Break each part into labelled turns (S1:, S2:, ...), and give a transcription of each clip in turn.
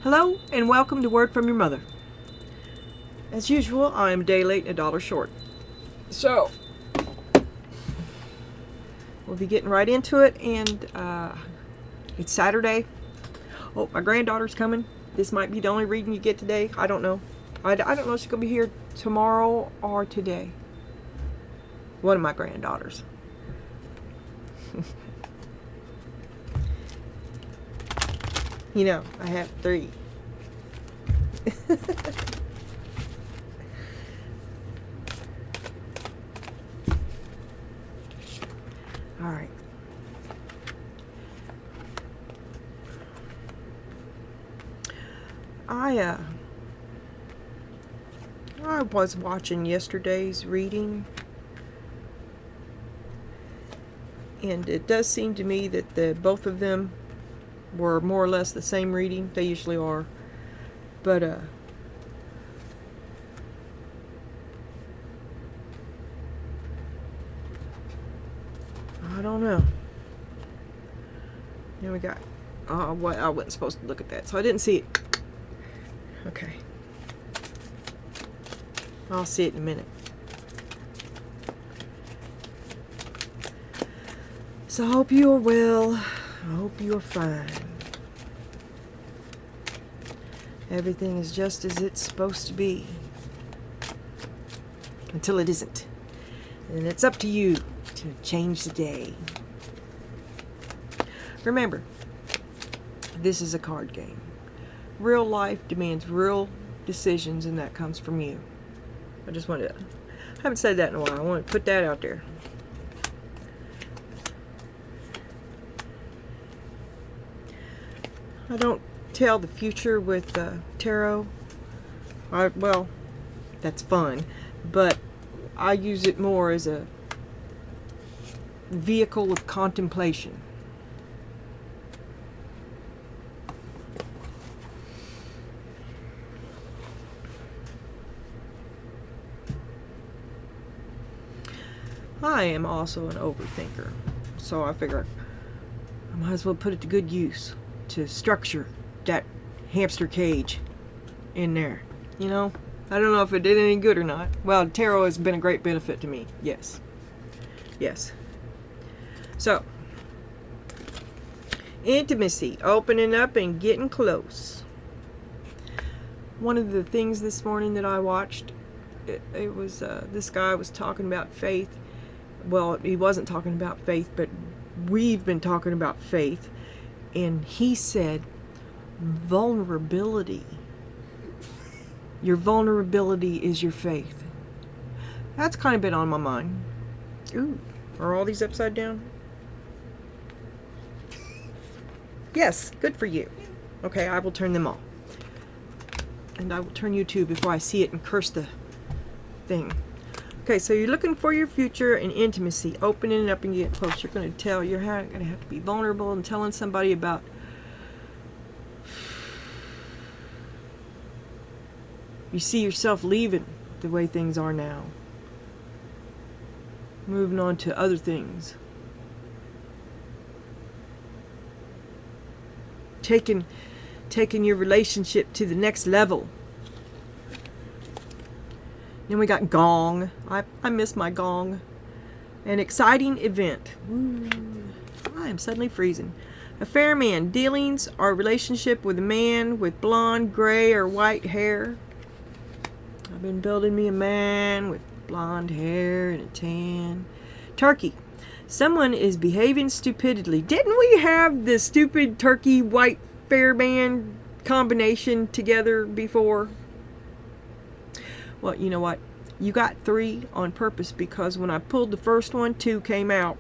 S1: Hello and welcome to Word from Your Mother. As usual, I am a day late and $1 short. So, we'll be getting right into it, and it's Saturday. Oh, my granddaughter's coming. This might be the only reading you get today. I don't know. I don't know if she's going to be here tomorrow or today. One of my granddaughters. You know, I have 3. All right. I was watching yesterday's reading, and it does seem to me that both of them were more or less the same reading. They usually are, but I don't know. Then we got what I wasn't supposed to look at that, so I didn't see it. Okay, I'll see it in a minute. So I hope you are well. I hope you are fine. Everything is just as it's supposed to be. Until it isn't. And it's up to you to change the day. Remember, this is a card game. Real life demands real decisions, and that comes from you. I just wanted to... I haven't said that in a while. I want to put that out there. I don't tell the future with tarot. Well, that's fun, but I use it more as a vehicle of contemplation. I am also an overthinker, so I figure I might as well put it to good use to structure that hamster cage in there. You know, I don't know if it did any good or not. Well, tarot has been a great benefit to me. Yes. So, intimacy, opening up and getting close. One of the things this morning that I watched, it was this guy was talking about faith. Well, he wasn't talking about faith, but we've been talking about faith. And he said, vulnerability. Your vulnerability is your faith. That's kind of been on my mind. Ooh, are all these upside down? Yes, good for you. Okay, I will turn them off. And I will turn you too before I see it and curse the thing. Okay, so you're looking for your future and intimacy, opening it up and getting close. You're going to have to be vulnerable and telling somebody about you see yourself leaving the way things are now, moving on to other things, taking your relationship to the next level. Then we got gong. I miss my gong. An exciting event. Ooh, I am suddenly freezing. A fair man. Dealings or relationship with a man with blonde, gray, or white hair. I've been building me a man with blonde hair and a tan. Turkey. Someone is behaving stupidly. Didn't we have the stupid turkey white fair man combination together before? Well, you know what? You got 3 on purpose, because when I pulled the first one, 2 came out.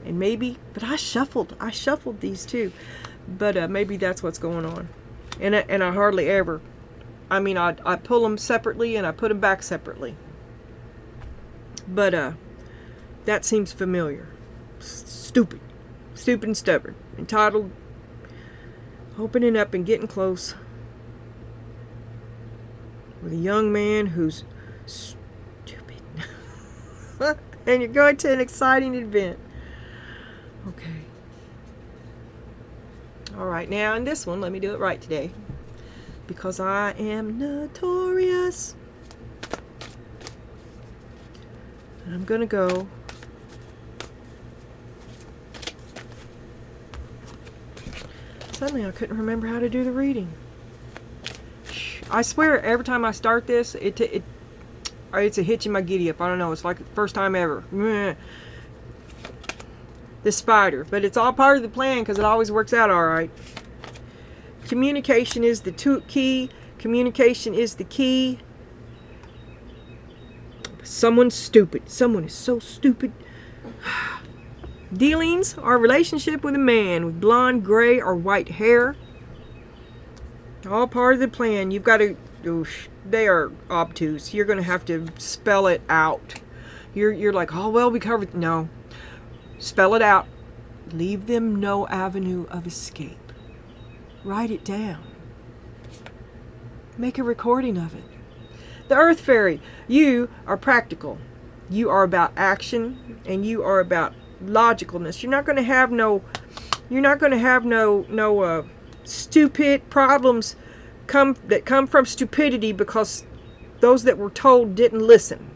S1: And maybe, but I shuffled these 2. But maybe that's what's going on. And I hardly ever, I mean, I pull them separately and I put them back separately. But that seems familiar. Stupid and stubborn. Entitled, opening up and getting close. With a young man who's stupid. And you're going to an exciting event. Okay. All right, now in this one, let me do it right today, because I am notorious. And I'm gonna go suddenly I couldn't remember how to do the reading. I swear every time I start this, it's a hitch in my giddy up. I don't know, it's like the first time ever. The spider, but it's all part of the plan because it always works out all right. Communication is the key. Communication is the key. Someone's stupid. Someone is so stupid. Dealings are a relationship with a man with blonde, gray, or white hair. All part of the plan. You've got to. They are obtuse. You're going to have to spell it out. You're like, oh well, we covered. No. Spell it out. Leave them no avenue of escape. Write it down. Make a recording of it. The Earth Fairy. You are practical. You are about action, and you are about logicalness. You're not going to have no stupid problems that come from stupidity because those that were told didn't listen.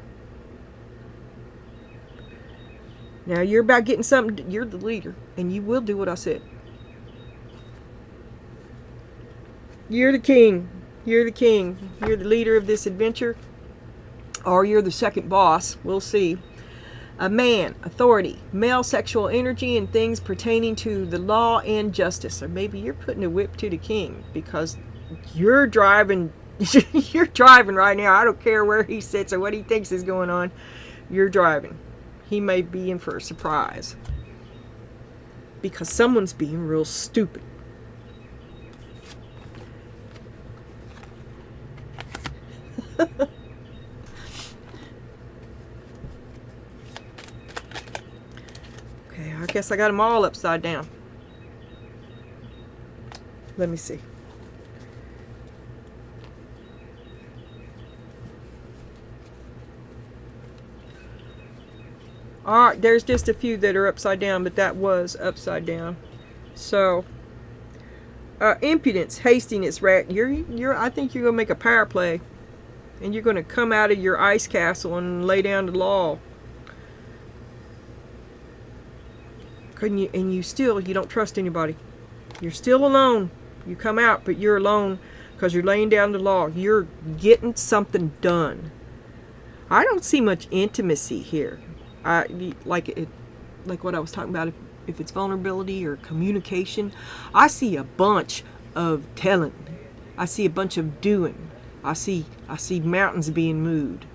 S1: Now you're about getting something. You're the leader, and you will do what I said. You're the king. You're the king. You're the leader of this adventure, or you're the second boss. We'll see. A man, authority, male sexual energy, and things pertaining to the law and justice. Or maybe you're putting a whip to the king because you're driving. You're driving right now. I don't care where he sits or what he thinks is going on. You're driving. He may be in for a surprise because someone's being real stupid. Okay, I guess I got them all upside down. Let me see. Alright, there's just a few that are upside down, but that was upside down. So, impudence, hastiness, rat. I think you're gonna make a power play, and you're gonna come out of your ice castle and lay down the law. You don't trust anybody. You're still alone. You come out, but you're alone because you're laying down the law. You're getting something done. I don't see much intimacy here. Like what I was talking about, if it's vulnerability or communication, I see a bunch of telling. I see a bunch of doing. I see mountains being moved.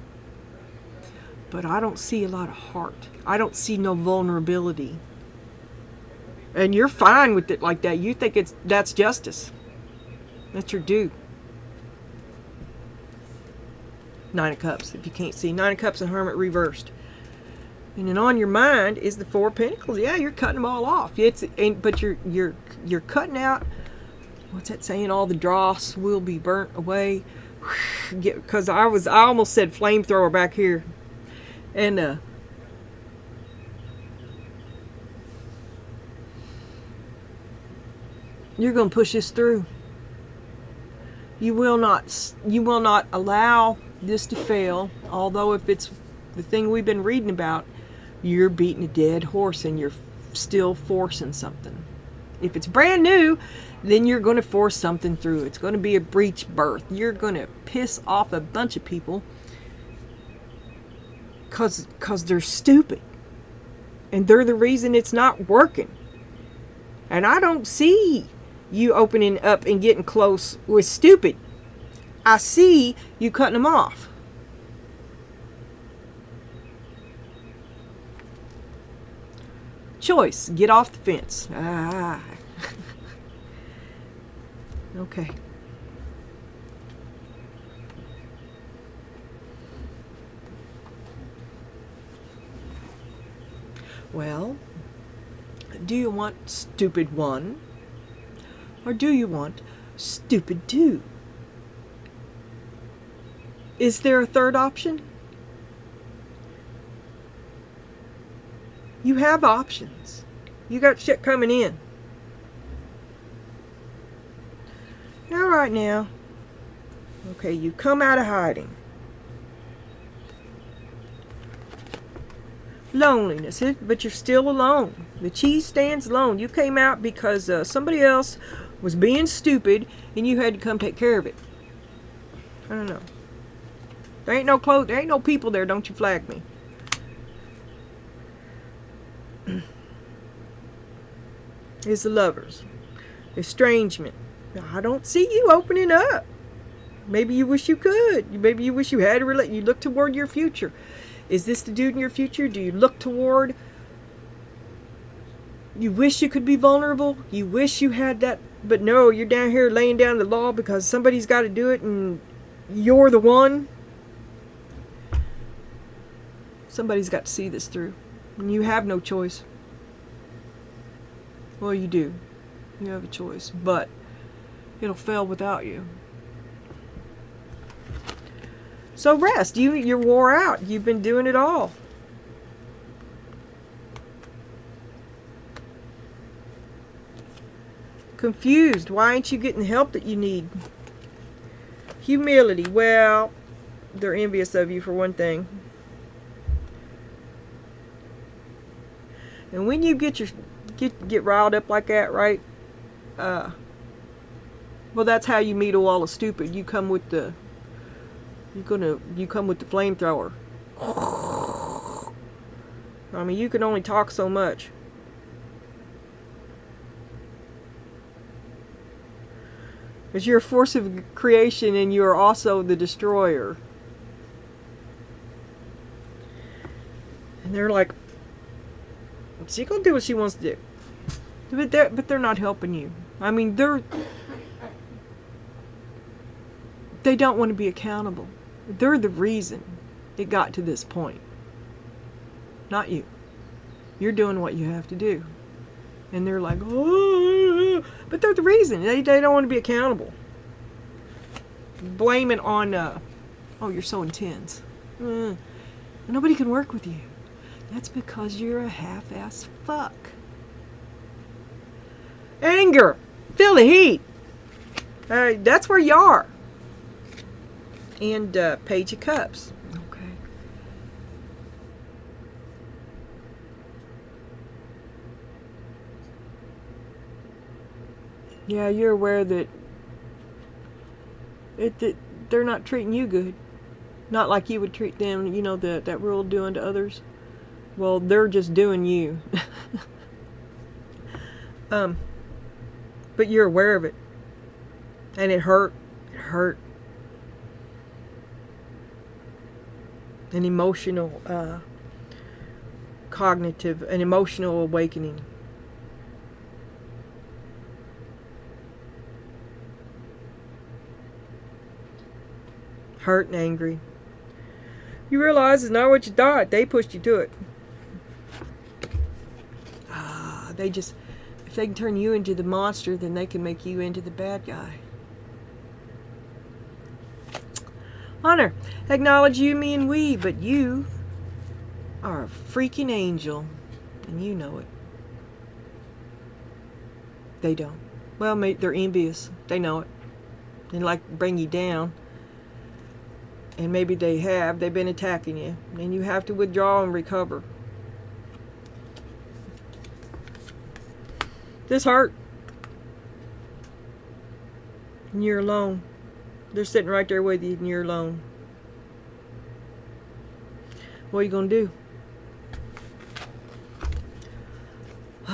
S1: But I don't see a lot of heart. I don't see no vulnerability. And you're fine with it like that. You think that's justice. That's your due. 9 of Cups, if you can't see. 9 of Cups and Hermit reversed. And then on your mind is the 4 of Pentacles. Yeah, you're cutting them all off. But you're cutting out. What's that saying? All the dross will be burnt away. Because I almost said flamethrower back here, and you're gonna push this through. You will not allow this to fail. Although if it's the thing we've been reading about, you're beating a dead horse and you're still forcing something. If it's brand new, then you're going to force something through. It's going to be a breech birth. You're going to piss off a bunch of people because they're stupid. And they're the reason it's not working. And I don't see you opening up and getting close with stupid. I see you cutting them off. Choice. Get off the fence. Okay. Well, do you want stupid 1? Or do you want stupid 2? Is there a third option? You have options. You got shit coming in. All right now. Okay, you come out of hiding. Loneliness, but you're still alone. The cheese stands alone. You came out because somebody else was being stupid and you had to come take care of it. I don't know. There ain't no clothes, there ain't no people there, don't you flag me. It's the lovers. Estrangement. Now, I don't see you opening up. Maybe you wish you could. Maybe you wish you had a you look toward your future. Is this the dude in your future? Do you look toward? You wish you could be vulnerable. You wish you had that. But no, you're down here laying down the law because somebody's got to do it and you're the one. Somebody's got to see this through. And you have no choice. Well, you do. You have a choice. But it'll fail without you. So rest. You're wore out. You've been doing it all. Confused. Why ain't you getting the help that you need? Humility. Well, they're envious of you for one thing. And when you get riled up like that, right? Well, that's how you meet a wall of stupid. You come with the flamethrower. I mean, you can only talk so much. Because you're a force of creation and you're also the destroyer. And they're like, she's gonna do what she wants to do. But they're not helping you. I mean, they don't want to be accountable. They're the reason it got to this point. Not you. You're doing what you have to do. And they're like, oh, but they're the reason. They don't want to be accountable. Blame it on, oh, you're so intense. Nobody can work with you. That's because you're a half-ass fuck. Anger. Feel the heat. That's where you are. And Page of Cups. Okay. Yeah, you're aware that they're not treating you good. Not like you would treat them, you know, that rule doing to others. Well, they're just doing you. But you're aware of it. And it hurt. It hurt. An emotional, cognitive, an emotional awakening. Hurt and angry. You realize it's not what you thought. They pushed you to it. If they can turn you into the monster, then they can make you into the bad guy. Honor, acknowledge you, me, and we, but you are a freaking angel, and you know it. They don't. Well, they're envious. They know it. They like to bring you down. And maybe they've been attacking you, and you have to withdraw and recover. This hurt. And you're alone. They're sitting right there with you and you're alone. What are you going to do?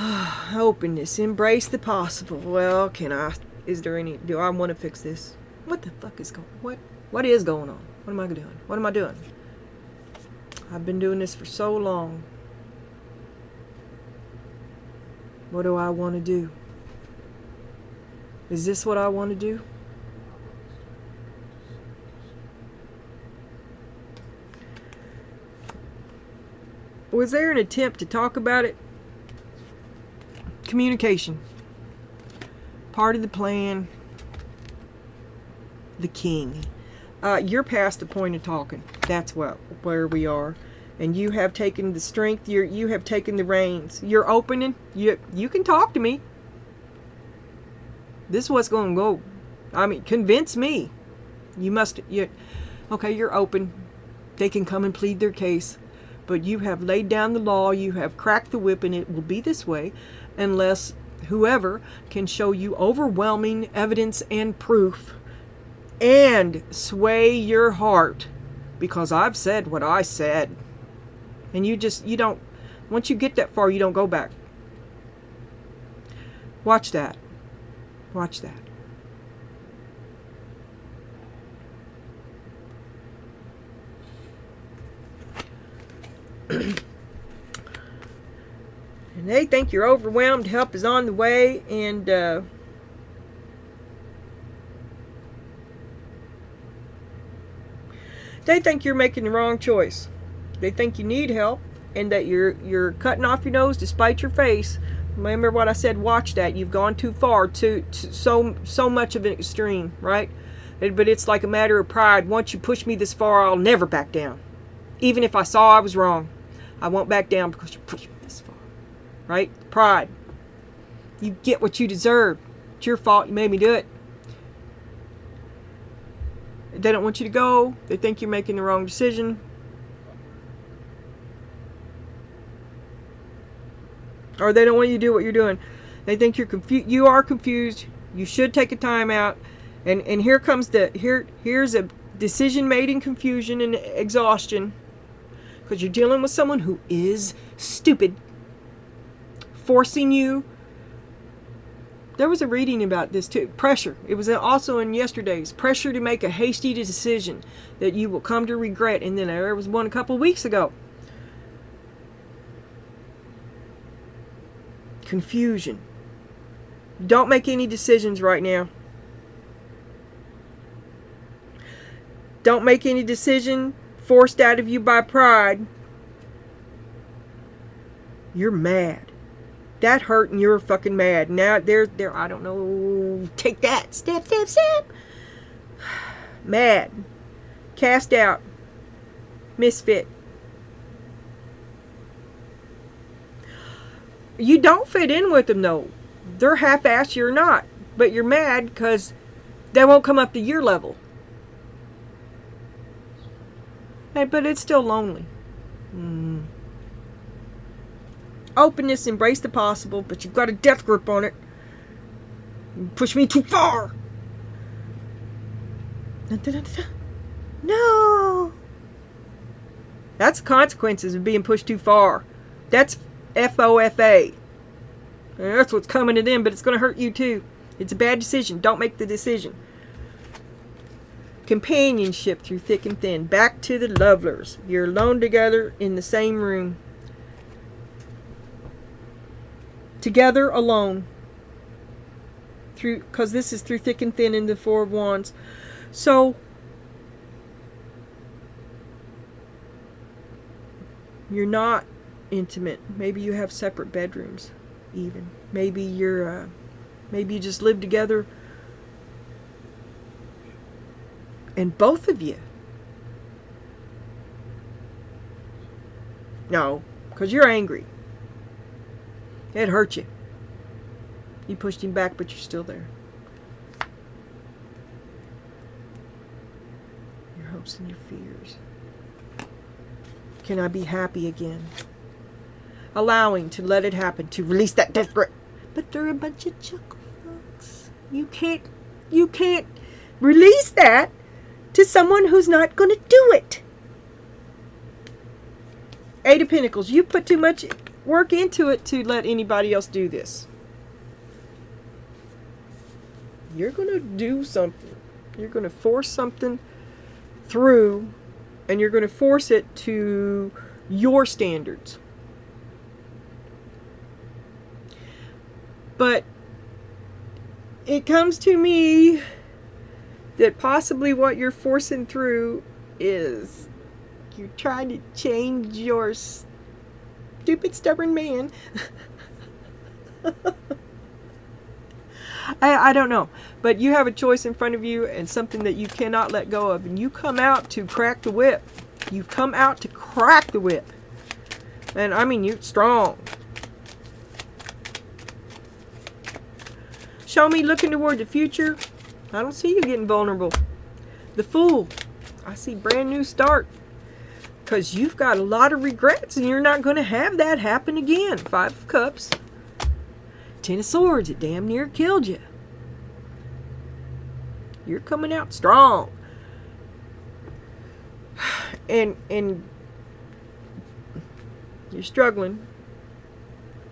S1: Openness. Embrace the possible. Well, do I want to fix this? What the fuck is what is going on? What am I doing? What am I doing? I've been doing this for so long. What do I want to do? Is this what I want to do? Was there an attempt to talk about it? Communication. Part of the plan. The king. You're past the point of talking. That's where we are. And you have taken the strength. You have taken the reins. You're opening. You can talk to me. This is what's going to go. I mean, convince me. Okay, you're open. They can come and plead their case. But you have laid down the law, you have cracked the whip, and it will be this way unless whoever can show you overwhelming evidence and proof and sway your heart, because I've said what I said. And you don't, once you get that far, you don't go back. Watch that. Watch that. And they think you're overwhelmed, help is on the way, and they think you're making the wrong choice. They think you need help and that you're cutting off your nose to spite your face. Remember what I said, watch that. You've gone too far, to so much of an extreme, right? But it's like a matter of pride. Once you push me this far, I'll never back down. Even if I saw I was wrong, I won't back down because you pushed me this far. Right? Pride. You get what you deserve. It's your fault. You made me do it. They don't want you to go. They think you're making the wrong decision. Or they don't want you to do what you're doing. They think you're confused. You are confused. You should take a time out. And here comes here's a decision made in confusion and exhaustion. Because you're dealing with someone who is stupid. Forcing you. There was a reading about this too. Pressure. It was also in yesterday's. Pressure to make a hasty decision that you will come to regret. And then there was one a couple of weeks ago. Confusion. Don't make any decisions right now. Don't make any decision forced out of you by pride. You're mad. That hurt and you're fucking mad. Now they're I don't know. Take that. Step. Mad. Cast out. Misfit. You don't fit in with them though. They're half-assed, you're not. But you're mad because they won't come up to your level. Hey, but it's still lonely. Openness, embrace the possible, but you've got a death grip on it. You push me too far. No. That's the consequences of being pushed too far. That's FOFA. That's what's coming to them, but it's going to hurt you too. It's a bad decision. Don't make the decision. Companionship through thick and thin. Back to the lovers. You're alone together in the same room. Together, alone. Because this is through thick and thin in the Four of Wands. So, you're not intimate. Maybe you have separate bedrooms, even. Maybe you just live together, and both of you. No, because you're angry. It hurt you. You pushed him back, but you're still there. Your hopes and your fears. Can I be happy again? Allowing to let it happen, to release that death grip. But they're a bunch of chuckle fucks. You can't release that to someone who's not going to do it. Eight of Pentacles. You put too much work into it to let anybody else do this. You're going to do something. You're going to force something through, and you're going to force it to your standards. But it comes to me that possibly what you're forcing through is you're trying to change your stupid, stubborn man. I don't know. But you have a choice in front of you and something that you cannot let go of. And you come out to crack the whip. You've come out to crack the whip. And I mean, you're strong. Show me looking toward the future. I don't see you getting vulnerable. The Fool. I see brand new start. Because you've got a lot of regrets and you're not going to have that happen again. 5 of Cups. 10 of Swords. It damn near killed you. You're coming out strong. And you're struggling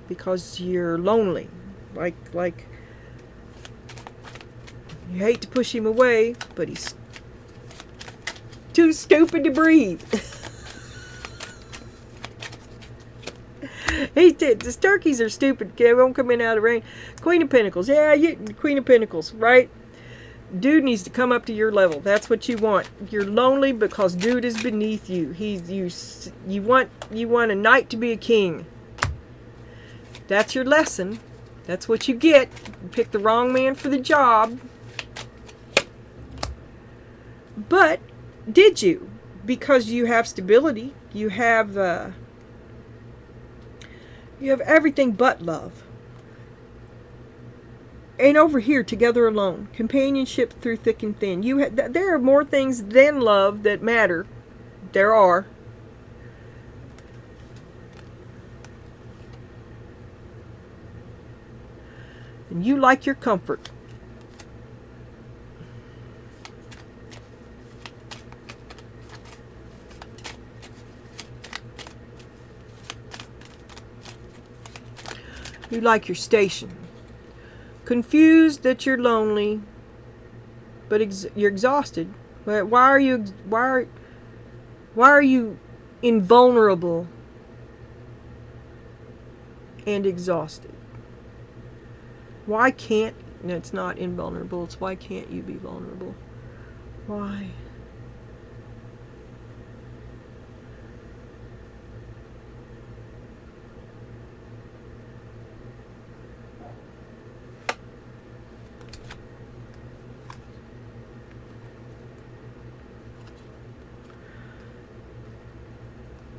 S1: because you're lonely. Like you hate to push him away, but he's too stupid to breathe. The turkeys are stupid. They won't come in out of rain. Queen of Pentacles. Yeah, Queen of Pentacles, right? Dude needs to come up to your level. That's what you want. You're lonely because dude is beneath you. You want a knight to be a king. That's your lesson. That's what you get. You pick the wrong man for the job. But did you? Because you have stability. You have everything but love. And over here, together alone, companionship through thick and thin. There are more things than love that matter. There are. And you like your comfort. You like your station. Confused that you're lonely, but you're exhausted. Why are you invulnerable and exhausted? Why can't? No, it's not invulnerable. It's why can't you be vulnerable? Why?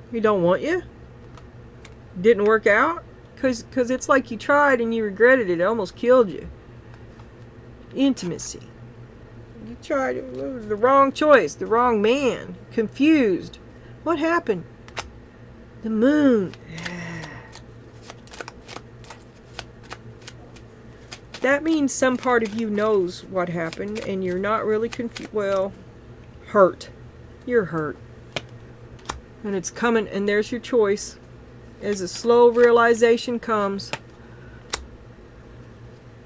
S1: He don't want you? Didn't work out? Because it's like you tried and you regretted it. It almost killed you. Intimacy. You tried the wrong choice. The wrong man. Confused. What happened? The Moon. That means some part of you knows what happened and you're not really confused. Well, hurt. You're hurt. And it's coming, and there's your choice. As a slow realization comes,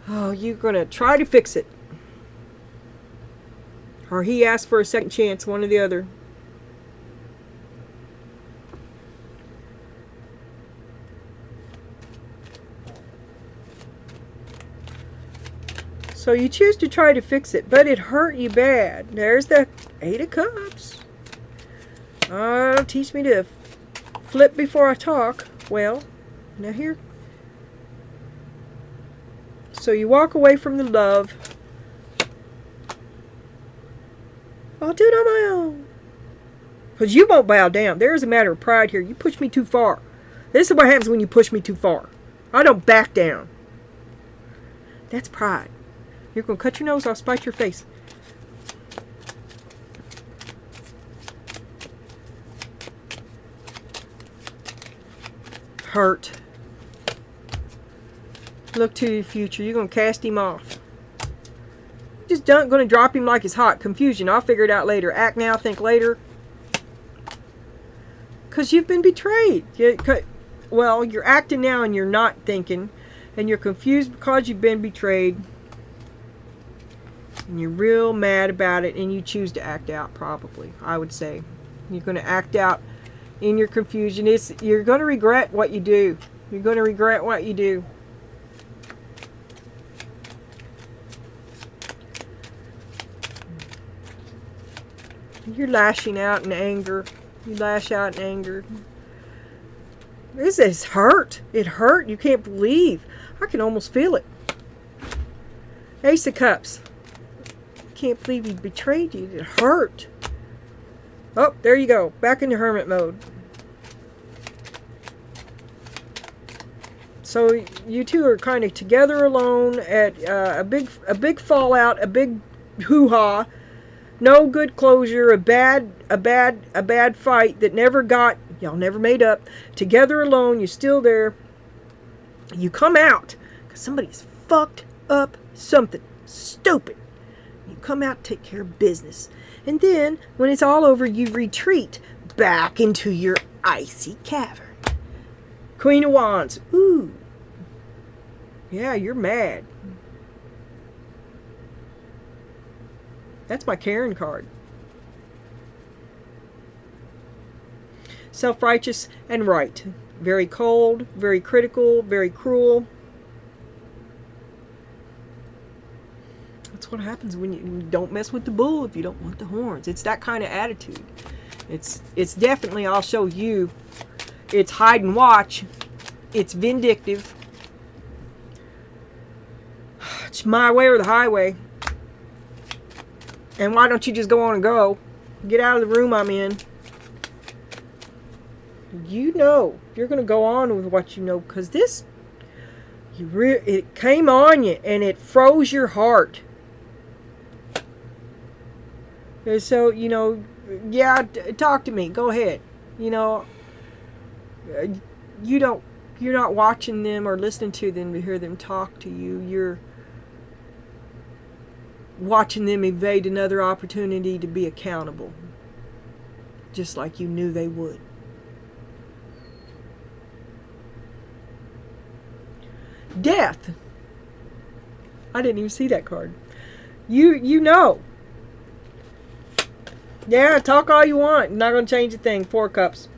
S1: oh, you're going to try to fix it. Or he asked for a second chance, one or the other. So you choose to try to fix it, but it hurt you bad. There's the 8 of Cups. Oh, teach me to flip before I talk. Well, now here. So you walk away from the love. I'll do it on my own. Because you won't bow down. There's a matter of pride here. You push me too far. This is what happens when you push me too far. I don't back down. That's pride. You're going to cut your nose off, spite your face. Hurt. Look to the future. You're going to cast him off. Just going to drop him like it's hot. Confusion. I'll figure it out later. Act now, think later. Because you've been betrayed. Well, you're acting now and you're not thinking. And you're confused because you've been betrayed. And you're real mad about it. And you choose to act out, probably. I would say. You're going to act out in your confusion. You're going to regret what you do. You're going to regret what you do. You're lashing out in anger. You lash out in anger. This is hurt. It hurt. You can't believe. I can almost feel it. Ace of Cups. Can't believe he betrayed you. It hurt. Oh, there you go. Back into hermit mode. So you two are kind of together alone at a big fallout, a big hoo-ha, no good closure, a bad fight that y'all never made up, together alone, you're still there. You come out because somebody's fucked up something stupid. You come out, take care of business. And then, when it's all over, you retreat back into your icy cavern. Queen of Wands. Ooh. Yeah, you're mad. That's my Karen card. Self-righteous and right. Very cold, very critical, very cruel. That's what happens when you don't mess with the bull if you don't want the horns. It's that kind of attitude. It's definitely, I'll show you, it's hide and watch. It's vindictive. It's my way or the highway. And why don't you just go on and go? Get out of the room I'm in. You know you're going to go on with what you know, because this, it came on you and it froze your heart. And so, yeah, talk to me. Go ahead. You're not watching them or listening to them to hear them talk to you. You're watching them evade another opportunity to be accountable, just like you knew they would. Death. I didn't even see that card. You know. Yeah, talk all you want. Not going to change a thing. 4 cups.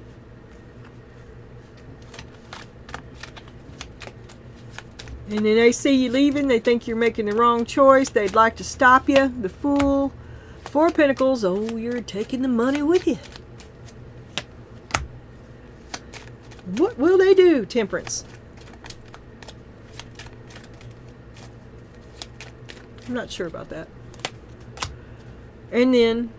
S1: And then they see you leaving. They think you're making the wrong choice. They'd like to stop you. The Fool. 4 Pentacles. Oh, you're taking the money with you. What will they do? Temperance. I'm not sure about that. And then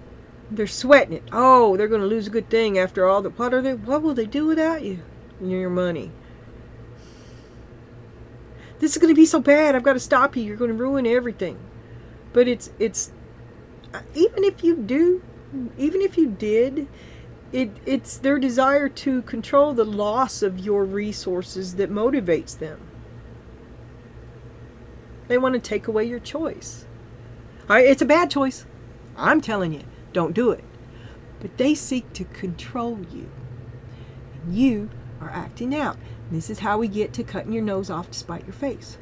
S1: they're sweating it. Oh, they're going to lose a good thing after all that. What will they do without you? Your money. This is going to be so bad. I've got to stop you. You're going to ruin everything. But it's even if you did, it's their desire to control the loss of your resources that motivates them. They want to take away your choice. It's a bad choice. I'm telling you, don't do it. But they seek to control you. And you are acting out. This is how we get to cutting your nose off to spite your face.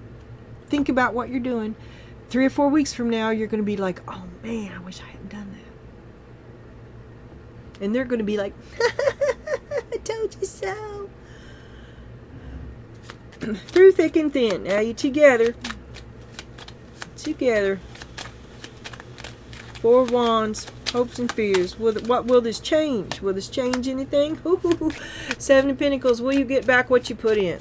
S1: Think about what you're doing. 3 or 4 weeks from now, you're going to be like, oh man, I wish I hadn't done that. And they're going to be like, I told you so. Through thick and thin. Now you're together. Together. 4 Wands, hopes and fears. What will this change? Will this change anything? 7 of Pentacles. Will you get back what you put in?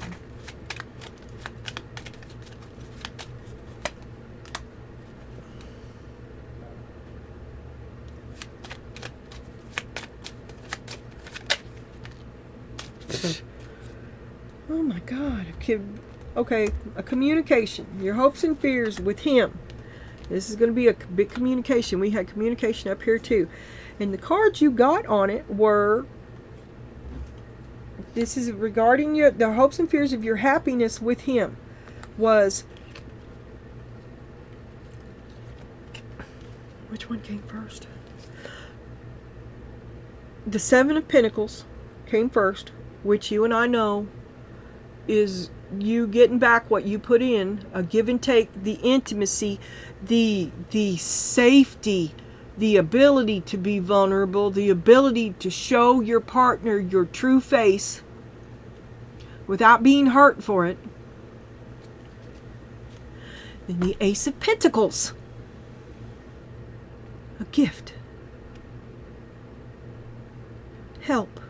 S1: Oh my God. Okay, a communication. Your hopes and fears with him. This is going to be a big communication. We had communication up here too. And the cards you got on it were, this is regarding the hopes and fears of your happiness with him, was, which one came first? The 7 of Pentacles came first, which you and I know is you getting back what you put in, a give and take, the intimacy, the safety, the ability to be vulnerable, the ability to show your partner your true face without being hurt for it. Then the Ace of Pentacles, a gift, help.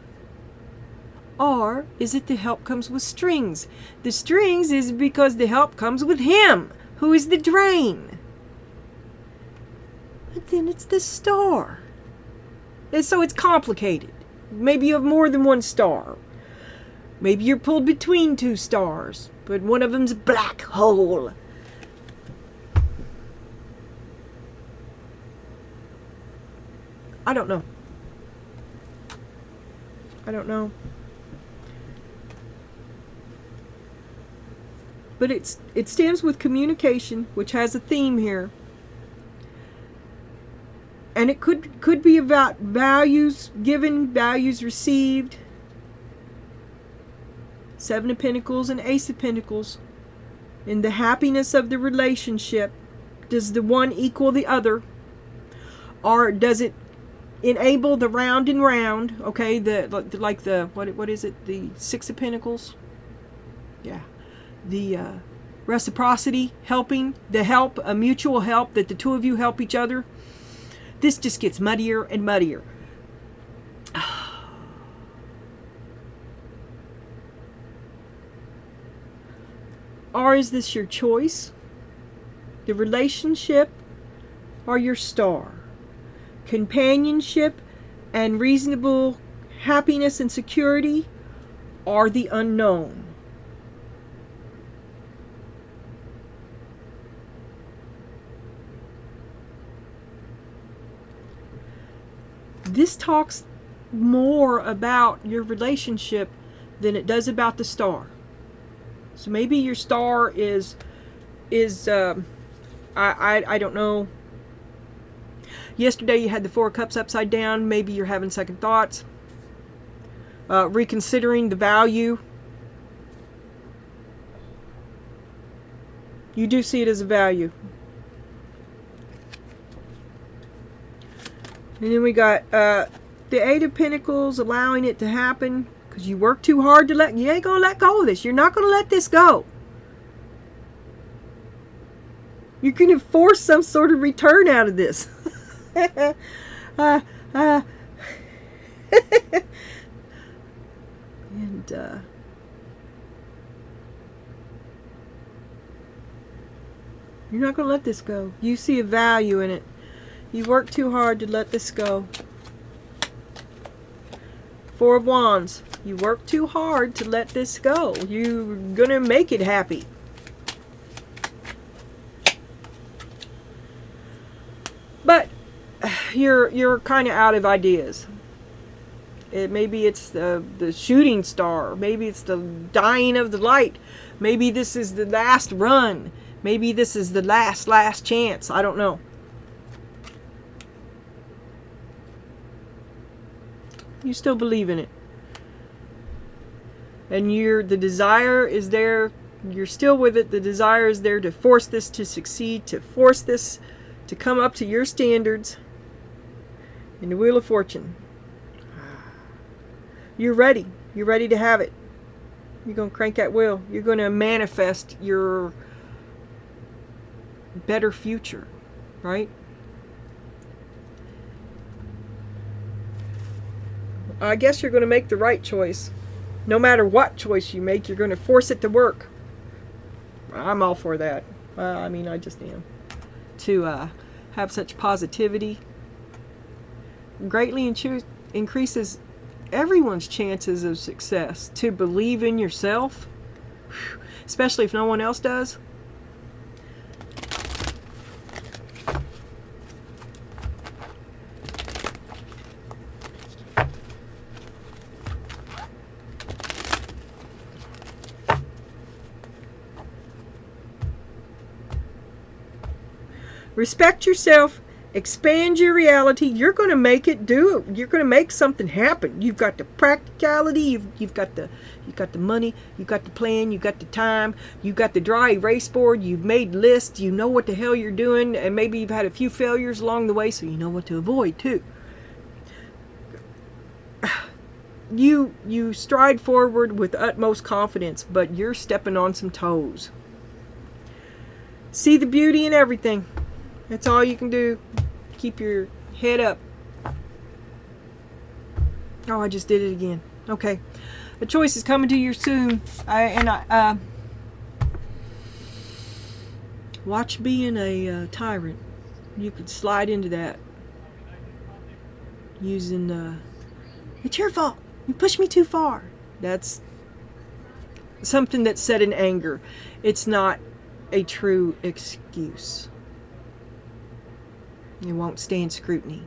S1: Or is it the help comes with strings? The strings is because the help comes with him, who is the drain. But then it's the Star. And so it's complicated. Maybe you have more than one star. Maybe you're pulled between 2 stars, but one of them's a black hole. I don't know. I don't know. But it stems with communication, which has a theme here. And it could be about values given, values received. Seven of Pentacles and Ace of Pentacles. In the happiness of the relationship, does the one equal the other? Or does it enable the round and round? Okay, like the what is it? The Six of Pentacles? Yeah. The reciprocity, helping, the help, a mutual help, that the two of you help each other. This just gets muddier and muddier. Or is this your choice? The relationship or your star? Companionship and reasonable happiness and security or the unknown? This talks more about your relationship than it does about the star. So maybe your star is I don't know. Yesterday you had the Four of Cups upside down. Maybe you're having second thoughts, reconsidering the value. You do see it as a value. And then we got the Eight of Pentacles, allowing it to happen because you work too hard to you ain't gonna let go of this. You're not gonna let this go. You're gonna force some sort of return out of this. And you're not gonna let this go. You see a value in it. You work too hard to let this go. Four of Wands. You work too hard to let this go. You're gonna make it happy. But you're kind of out of ideas. Maybe it's the shooting star. Maybe it's the dying of the light. Maybe this is the last run. Maybe this is the last chance. I don't know. You still believe in it. And the desire is there. You're still with it. The desire is there to force this to succeed, to force this to come up to your standards. In the Wheel of Fortune. You're ready. You're ready to have it. You're going to crank that wheel. You're going to manifest your better future. Right? I guess you're going to make the right choice. No matter what choice you make, you're going to force it to work. I'm all for that. I mean, I just am. To have such positivity greatly increases everyone's chances of success. To believe in yourself, especially if no one else does. Respect yourself. Expand your reality. You're going to make it do it. You're going to make something happen. You've got the practicality. You've got the money. You've got the plan. You've got the time. You've got the dry erase board. You've made lists. You know what the hell you're doing. And maybe you've had a few failures along the way, so you know what to avoid too. You stride forward with utmost confidence, but you're stepping on some toes. See the beauty in everything. That's all you can do. Keep your head up. Oh, I just did it again. Okay. A choice is coming to you soon. Watch being a tyrant. You could slide into that. Using, it's your fault. You pushed me too far. That's something that's said in anger. It's not a true excuse. You won't stand scrutiny.